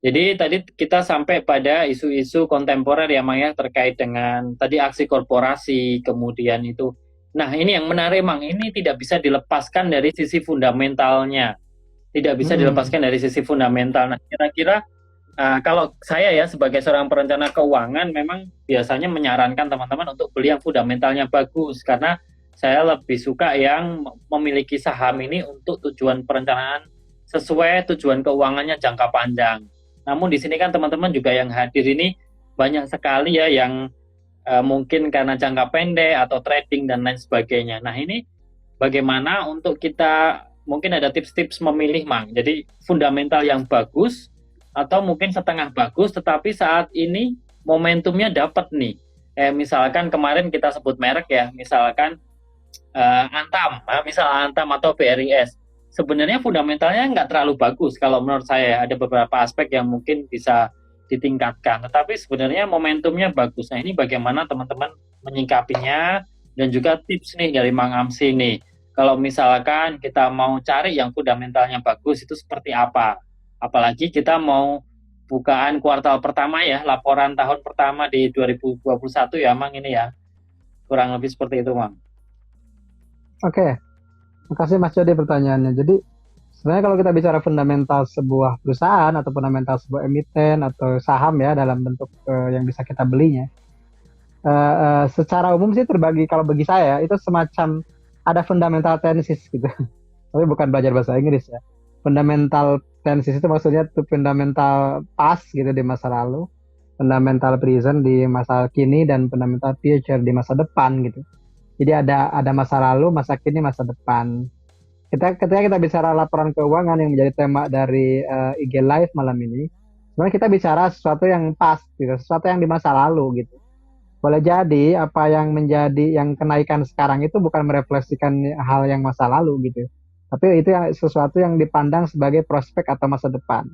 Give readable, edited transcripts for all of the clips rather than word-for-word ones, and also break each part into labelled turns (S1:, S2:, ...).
S1: Jadi tadi kita sampai pada isu-isu kontemporer ya, Mang ya, terkait dengan tadi aksi korporasi, kemudian itu. Nah, ini yang menarik, Mang. Ini tidak bisa dilepaskan dari sisi fundamentalnya. Tidak bisa
S2: Mm-mm.
S1: dilepaskan dari sisi fundamental. Nah, kira-kira kalau saya ya sebagai seorang perencana keuangan memang biasanya menyarankan teman-teman untuk beli yang fundamentalnya bagus karena saya lebih suka yang memiliki saham ini untuk tujuan perencanaan sesuai tujuan keuangannya jangka panjang. Namun di sini kan teman-teman juga yang hadir ini banyak sekali ya yang mungkin karena jangka pendek atau trading dan lain sebagainya. Nah, ini bagaimana untuk kita mungkin ada tips-tips memilih, Mang. Jadi fundamental yang bagus atau mungkin setengah bagus tetapi saat ini momentumnya dapat nih. Misalkan kemarin kita sebut merek ya, misalkan Antam, misal Antam atau BRIS. Sebenarnya fundamentalnya nggak terlalu bagus kalau menurut saya. Ada beberapa aspek yang mungkin bisa ditingkatkan. Tetapi sebenarnya momentumnya bagus. Nah ini bagaimana teman-teman menyikapinya dan juga tips nih dari Mang Amsi nih. Kalau misalkan kita mau cari yang fundamentalnya bagus itu seperti apa? Apalagi kita mau bukaan kuartal pertama ya, laporan tahun pertama di 2021 ya, Mang ini ya. Kurang lebih seperti itu, Mang.
S2: Oke, makasih Mas Jody pertanyaannya. Jadi sebenarnya kalau kita bicara fundamental sebuah perusahaan atau fundamental sebuah emiten atau saham ya dalam bentuk yang bisa kita belinya, secara umum sih terbagi kalau bagi saya itu semacam ada fundamental tenses gitu. Tapi bukan belajar bahasa Inggris ya. Fundamental tenses itu maksudnya tuh fundamental past gitu di masa lalu, fundamental present di masa kini dan fundamental future di masa depan gitu. Jadi ada masa lalu, masa kini, masa depan. Ketika kita bicara laporan keuangan yang menjadi tema dari IG Live malam ini, sebenarnya kita bicara sesuatu yang past gitu, sesuatu yang di masa lalu gitu. Boleh jadi apa yang menjadi yang kenaikan sekarang itu bukan merefleksikan hal yang masa lalu gitu. Tapi itu yang sesuatu yang dipandang sebagai prospek atau masa depan.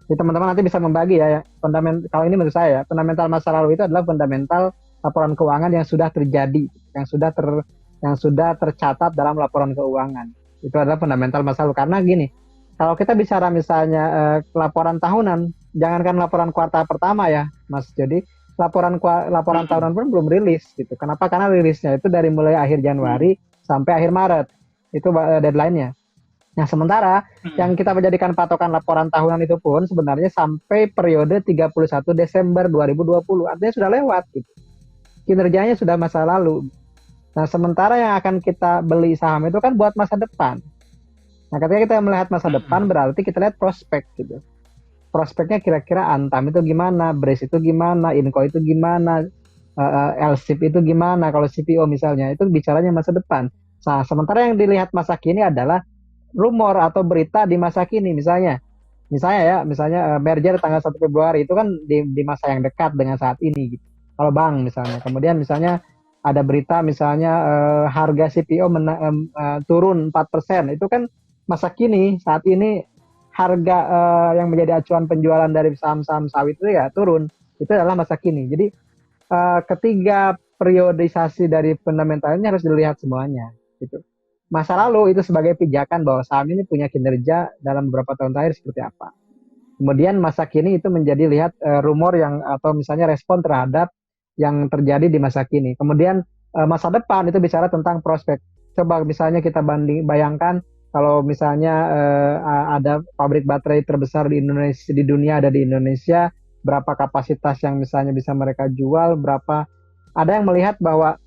S2: Jadi teman-teman nanti bisa membagi ya, fundamental kalau ini menurut saya, fundamental masa lalu itu adalah fundamental laporan keuangan yang sudah terjadi, yang sudah ter yang sudah tercatat dalam laporan keuangan. Itu adalah fundamental masa lalu. Karena gini, kalau kita bicara misalnya laporan tahunan, jangankan laporan kuartal pertama ya, Mas. Jadi laporan
S1: Hmm.
S2: tahunan pun belum rilis gitu. Kenapa? Karena rilisnya itu dari mulai akhir
S1: Hmm.
S2: Januari sampai akhir Maret. Itu deadline-nya. Nah, sementara
S1: Hmm.
S2: yang kita menjadikan patokan laporan tahunan itu pun sebenarnya sampai periode 31 Desember 2020. Artinya sudah lewat gitu. Kinerjanya sudah masa lalu. Nah, sementara yang akan kita beli saham itu kan buat masa depan. Nah, ketika kita melihat masa depan
S1: Hmm.
S2: berarti kita lihat prospek gitu. Prospeknya kira-kira Antam itu gimana, Brace itu gimana, Inco itu gimana, LSIP itu gimana, kalau CPO misalnya, itu bicaranya masa depan. Nah, sementara yang dilihat masa kini adalah rumor atau berita di masa kini misalnya merger tanggal 1 Februari itu kan di masa yang dekat dengan saat ini gitu. Kalau bank misalnya kemudian misalnya ada berita misalnya harga CPO turun 4% itu kan masa kini saat ini harga yang menjadi acuan penjualan dari saham-saham sawit itu ya turun itu adalah masa kini jadi ketiga periodisasi dari fundamentalnya harus dilihat semuanya gitu. Masa lalu itu sebagai pijakan bahwa saham ini punya kinerja dalam beberapa tahun terakhir seperti apa. Kemudian masa kini itu menjadi lihat rumor yang atau misalnya respon terhadap yang terjadi di masa kini. Kemudian masa depan itu bicara tentang prospek. Coba misalnya kita bayangkan kalau misalnya ada pabrik baterai terbesar di Indonesia di dunia ada di Indonesia, berapa kapasitas yang misalnya bisa mereka jual, berapa ada yang melihat bahwa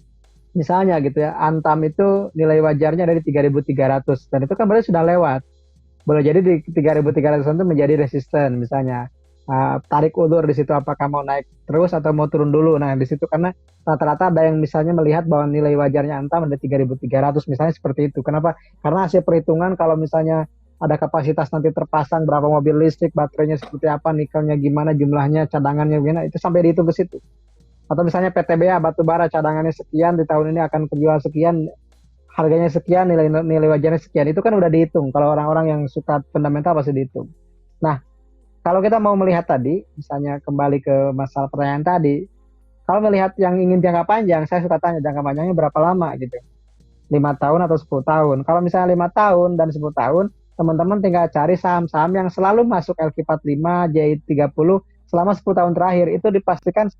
S2: misalnya gitu ya, Antam itu nilai wajarnya dari 3.300 dan itu kan berarti sudah lewat. Boleh jadi di 3.300 itu menjadi resisten misalnya. Tarik ulur di situ apakah mau naik terus atau mau turun dulu. Nah, di situ karena rata-rata ada yang misalnya melihat bahwa nilai wajarnya Antam ada 3.300 misalnya seperti itu. Kenapa? Karena hasil perhitungan kalau misalnya ada kapasitas nanti terpasang berapa mobil listrik, baterainya seperti apa, nikelnya gimana, jumlahnya, cadangannya gimana, itu sampai dihitung ke situ. Atau misalnya PTBA batubara cadangannya sekian di tahun ini akan terjual sekian, harganya sekian, nilai nilai wajarnya sekian. Itu kan udah dihitung. Kalau orang-orang yang suka fundamental pasti dihitung. Nah, kalau kita mau melihat tadi, misalnya kembali ke masalah pertanyaan tadi, kalau melihat yang ingin jangka panjang, saya suka tanya jangka panjangnya berapa lama gitu. 5 tahun atau 10 tahun. Kalau misalnya 5 tahun dan 10 tahun, teman-teman tinggal cari saham-saham yang selalu masuk LQ45, J30 selama 10 tahun terakhir itu dipastikan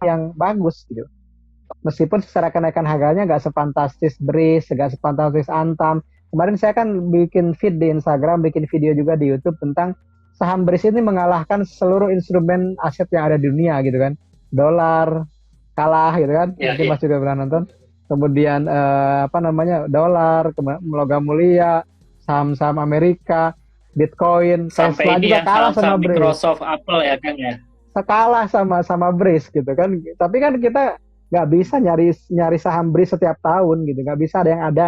S2: yang bagus gitu. Meskipun secara kenaikan harganya nggak sefantastis BRIS, nggak sefantastis Antam. Kemarin saya kan bikin feed di Instagram, bikin video juga di YouTube tentang saham BRIS ini mengalahkan seluruh instrumen aset yang ada di dunia gitu kan. Dolar kalah gitu kan,
S1: Ya,
S2: mungkin
S1: ya.
S2: Mas juga pernah nonton. Kemudian apa namanya dolar, logam mulia, saham-saham Amerika, Bitcoin,
S1: Sampai
S2: Tesla
S1: ini
S2: juga
S1: ya
S2: kalah sama
S1: saham-saham
S2: BRIS,
S1: Microsoft, Apple ya Kang ya.
S2: kalah sama BRIS gitu kan. Tapi kan kita nggak bisa nyari nyari saham BRIS setiap tahun gitu, nggak bisa ada yang ada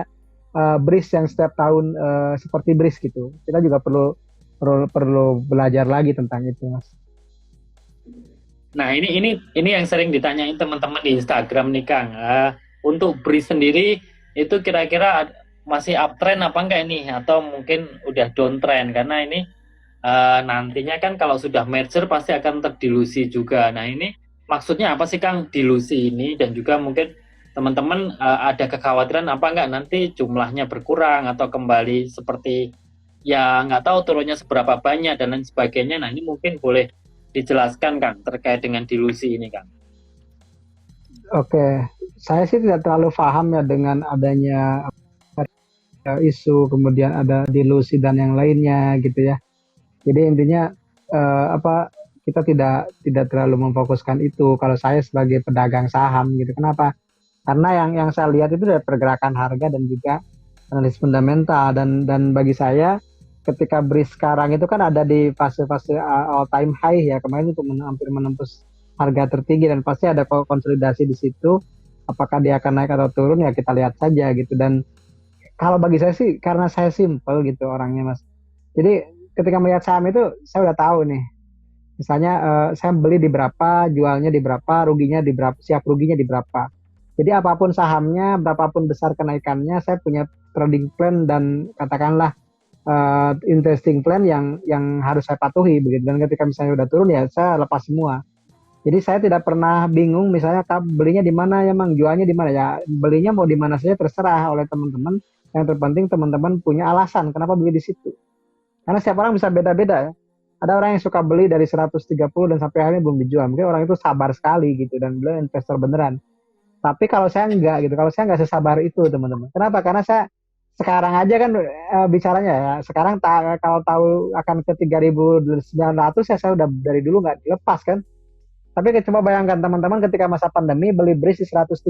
S2: BRIS yang setiap tahun seperti BRIS gitu. Kita juga perlu belajar lagi tentang itu, Mas.
S1: Nah, ini yang sering ditanyain teman-teman di Instagram nih Kang. Untuk BRIS sendiri itu kira-kira masih uptrend apa enggak ini atau mungkin udah downtrend karena ini nantinya kan kalau sudah merger pasti akan terdilusi juga. Nah, ini maksudnya apa sih Kang dilusi ini dan juga mungkin teman-teman ada kekhawatiran apa enggak nanti jumlahnya berkurang atau kembali seperti ya nggak tahu turunnya seberapa banyak dan lain sebagainya. Nah, ini mungkin boleh dijelaskan Kang terkait dengan dilusi ini Kang.
S2: Oke, saya sih tidak terlalu paham ya dengan adanya isu, kemudian ada dilusi dan yang lainnya gitu ya. Jadi intinya apa kita tidak terlalu memfokuskan itu. Kalau saya sebagai pedagang saham gitu, kenapa? Karena yang saya lihat itu dari pergerakan harga dan juga analisis fundamental dan bagi saya ketika BRIS sekarang itu kan ada di fase-fase all time high ya kemarin untuk hampir menembus harga tertinggi dan pasti ada konsolidasi di situ. Apakah dia akan naik atau turun ya kita lihat saja gitu. Dan kalau bagi saya sih karena saya simple gitu orangnya Mas. Jadi ketika melihat saham itu saya udah tahu nih. Misalnya saya beli di berapa, jualnya di berapa, ruginya di berapa, siap ruginya di berapa. Jadi apapun sahamnya, berapapun besar kenaikannya, saya punya trading plan dan katakanlah investing plan yang harus saya patuhi begitu. Dan ketika misalnya udah turun ya saya lepas semua. Jadi saya tidak pernah bingung misalnya belinya di mana ya Mang, jualnya di mana ya. Belinya mau di mana saja terserah oleh teman-teman. Yang terpenting teman-teman punya alasan kenapa beli di situ. Karena setiap orang bisa beda-beda ya. Ada orang yang suka beli dari 130 dan sampai akhirnya belum dijual. Mungkin orang itu sabar sekali gitu dan beliau investor beneran. Tapi kalau saya enggak gitu, kalau saya enggak sesabar itu teman-teman. Kenapa? Karena saya sekarang aja kan bicaranya ya. Sekarang kalau tahu akan ke 3.900 ya saya udah dari dulu nggak dilepas kan. Tapi coba bayangkan teman-teman ketika masa pandemi beli BRIS di 135.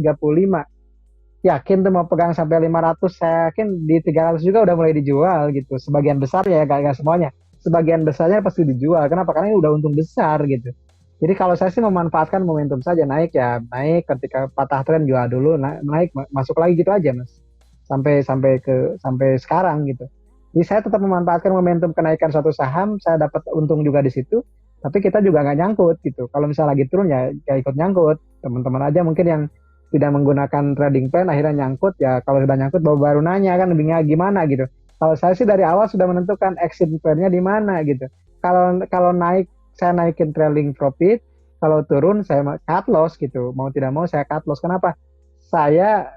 S2: Yakin tuh mau pegang sampai 500, saya yakin di 300 juga udah mulai dijual gitu. Sebagian besar ya, gak semuanya. Sebagian besarnya pasti dijual. Kenapa? Karena ini udah untung besar gitu. Jadi kalau saya sih memanfaatkan momentum saja naik ya naik ketika patah tren jual dulu naik masuk lagi gitu aja Mas. Sampai sekarang gitu. Jadi saya tetap memanfaatkan momentum kenaikan suatu saham, saya dapat untung juga di situ. Tapi kita juga nggak nyangkut gitu. Kalau misalnya lagi turun ya ikut nyangkut. Teman-teman aja mungkin yang tidak menggunakan trading plan akhirnya nyangkut ya kalau sudah nyangkut baru nanya kan lebihnya gimana gitu. Kalau saya sih dari awal sudah menentukan exit plan-nya di mana gitu. Kalau naik saya naikin trailing profit, kalau turun saya cut loss gitu. Mau tidak mau saya cut loss. Kenapa? Saya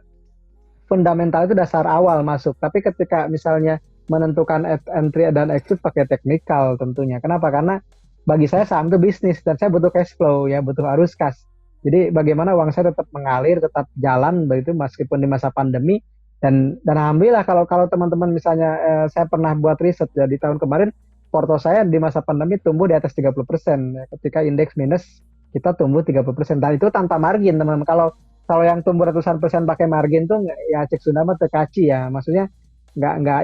S2: fundamental itu dasar awal masuk. Tapi ketika misalnya menentukan entry dan exit pakai teknikal tentunya. Kenapa? Karena bagi saya saham itu bisnis dan saya butuh cash flow ya, butuh arus kas. Jadi bagaimana uang saya tetap mengalir, tetap jalan begitu meskipun di masa pandemi dan alhamdulillah kalau teman-teman misalnya saya pernah buat riset ya di tahun kemarin porto saya di masa pandemi tumbuh di atas 30%. Ketika indeks minus kita tumbuh 30% dan itu tanpa margin teman-teman. Kalau yang tumbuh ratusan persen pakai margin tuh ya cek sudah mah tekaci ya. Maksudnya nggak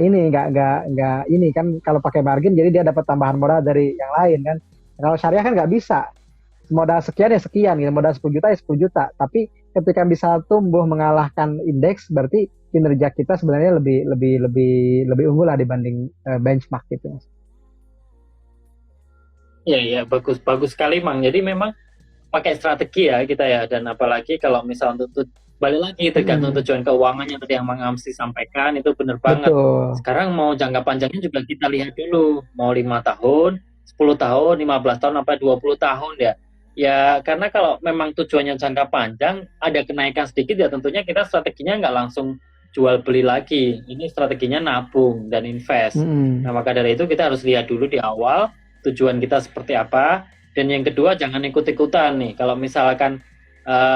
S2: ini kan kalau pakai margin jadi dia dapat tambahan modal dari yang lain kan. Kalau syariah kan nggak bisa modal sekian ya sekian gitu, modal 10 juta ya 10 juta. Tapi ketika bisa tumbuh mengalahkan indeks berarti kinerja kita sebenarnya lebih unggul lah dibanding benchmark gitu.
S1: Iya, iya, bagus, bagus sekali, Mang. Jadi memang pakai strategi ya kita ya, dan apalagi kalau misal untuk balik lagi tergantung tujuan keuangannya tadi yang Mang Amsi sampaikan itu benar banget.
S2: Betul.
S1: Sekarang mau jangka panjangnya juga kita lihat dulu, mau 5 tahun, 10 tahun, 15 tahun, sampai 20 tahun ya. Ya, karena kalau memang tujuannya jangka panjang, ada kenaikan sedikit ya tentunya kita strateginya nggak langsung jual beli lagi. Ini strateginya nabung dan invest. Nah, maka dari itu kita harus lihat dulu di awal tujuan kita seperti apa. Dan yang kedua, jangan ikut-ikutan nih. Kalau misalkan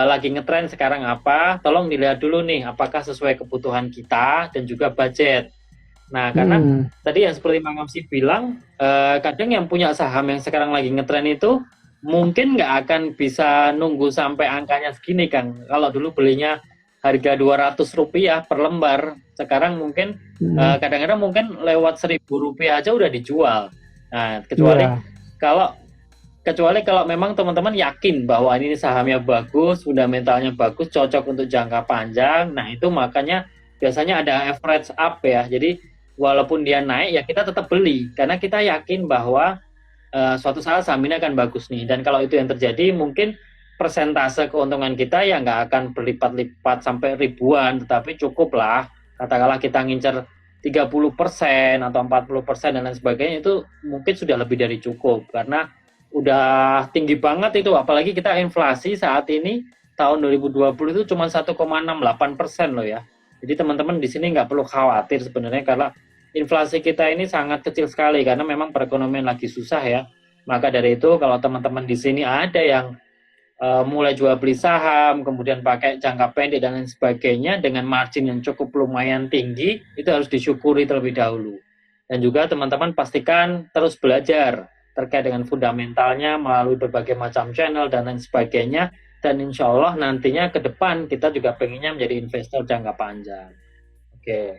S1: lagi ngetren sekarang apa, tolong dilihat dulu nih apakah sesuai kebutuhan kita dan juga budget. Nah, karena tadi yang seperti Mang Amsi bilang, kadang yang punya saham yang sekarang lagi ngetren itu mungkin nggak akan bisa nunggu sampai angkanya segini, Kang. Kalau dulu belinya harga Rp200 per lembar, sekarang mungkin kadang-kadang mungkin lewat Rp1.000 aja udah dijual. Nah, kecuali kalau memang teman-teman yakin bahwa ini sahamnya bagus, fundamentalnya bagus, cocok untuk jangka panjang. Nah, itu makanya biasanya ada average up ya. Jadi walaupun dia naik ya kita tetap beli karena kita yakin bahwa suatu saat saham ini akan bagus nih. Dan kalau itu yang terjadi, mungkin persentase keuntungan kita ya nggak akan berlipat-lipat sampai ribuan, tetapi cukup lah. Katakanlah kita ngincer 30% atau 40% dan lain sebagainya, itu mungkin sudah lebih dari cukup karena udah tinggi banget itu. Apalagi kita inflasi saat ini tahun 2020 itu cuma 1,68% loh ya. Jadi teman-teman di sini nggak perlu khawatir sebenarnya karena inflasi kita ini sangat kecil sekali karena memang perekonomian lagi susah ya. Maka dari itu kalau teman-teman di sini ada yang mulai jual beli saham, kemudian pakai jangka pendek dan lain sebagainya dengan margin yang cukup lumayan tinggi, itu harus disyukuri terlebih dahulu. Dan juga teman-teman pastikan terus belajar terkait dengan fundamentalnya melalui berbagai macam channel dan lain sebagainya. Dan insya Allah nantinya ke depan kita juga pengennya menjadi investor jangka panjang. Oke.